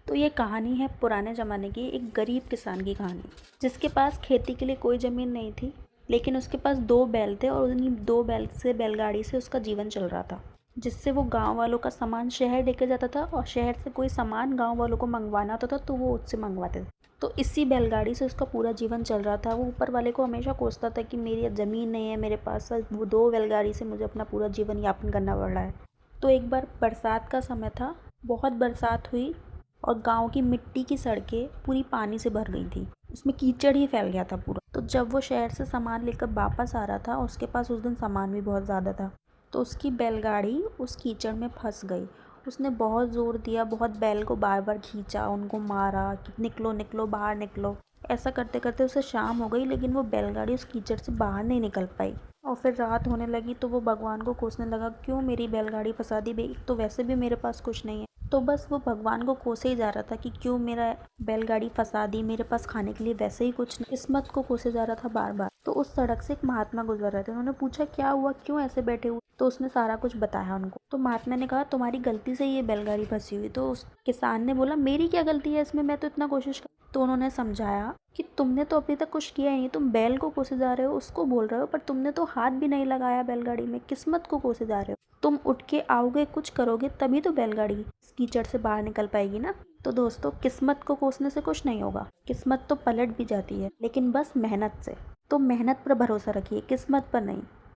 तो ये कहानी है पुराने ज़माने की एक गरीब किसान की कहानी, जिसके पास खेती के लिए कोई ज़मीन नहीं थी, लेकिन उसके पास 2 बैल थे और उन्हीं 2 बैल से बैलगाड़ी से उसका जीवन चल रहा था, जिससे वो गाँव वालों का सामान शहर लेकर जाता था और शहर से कोई सामान गाँव वालों को मंगवाना होता था तो वो उससे मंगवाते थे। तो इसी बैलगाड़ी से उसका पूरा जीवन चल रहा था। वो ऊपर वाले को हमेशा कोसता था कि मेरी ज़मीन नहीं है मेरे पास, वो 2 बैलगाड़ी से मुझे अपना पूरा जीवन यापन करना पड़ रहा है। तो एक बार बरसात का समय था, बहुत बरसात हुई और गांव की मिट्टी की सड़कें पूरी पानी से भर गई थी। उसमें कीचड़ ही फैल गया था पूरा। तो जब वो शहर से सामान लेकर वापस आ रहा था, उसके पास उस दिन सामान भी बहुत ज़्यादा था, तो उसकी बैलगाड़ी उस कीचड़ में फंस गई। उसने बहुत ज़ोर दिया, बहुत बैल को बार बार खींचा, उनको मारा कि निकलो निकलो बाहर निकलो। ऐसा करते करते उसे शाम हो गई, लेकिन वो बैलगाड़ी उस कीचड़ से बाहर नहीं निकल पाई। और फिर रात होने लगी तो वो भगवान को कोसने लगा, क्यों मेरी बैलगाड़ी फंसा दी भाई, तो वैसे भी मेरे पास कुछ नहीं है। तो बस वो भगवान को कोसे ही जा रहा था कि क्यों मेरा बैलगाड़ी फंसा दी, मेरे पास खाने के लिए वैसे ही कुछ नहीं। किस्मत को कोसे जा रहा था बार बार। तो उस सड़क से एक महात्मा गुजर रहे थे। उन्होंने पूछा क्या हुआ, क्यों ऐसे बैठे हुए। तो उसने सारा कुछ बताया उनको। तो महात्मा ने कहा तुम्हारी गलती से ये बैलगाड़ी फंसी हुई। तो उस किसान ने बोला मेरी क्या गलती है इसमें, मैं तो इतना कोशिश कर। तो उन्होंने समझाया कि तुमने तो अभी तक कुछ किया ही नहीं, तुम बैल को कोसे जा रहे हो, उसको बोल रहे हो, पर तुमने तो हाथ भी नहीं लगाया बैलगाड़ी में, किस्मत को कोसे जा रहे हो। तुम उठ के आओगे, कुछ करोगे, तभी तो बैलगाड़ी इस कीचड़ से बाहर निकल पाएगी ना। तो दोस्तों, किस्मत को कोसने से कुछ नहीं होगा। किस्मत तो पलट भी जाती है, लेकिन बस मेहनत से। तो मेहनत पर भरोसा रखिए, किस्मत पर नहीं।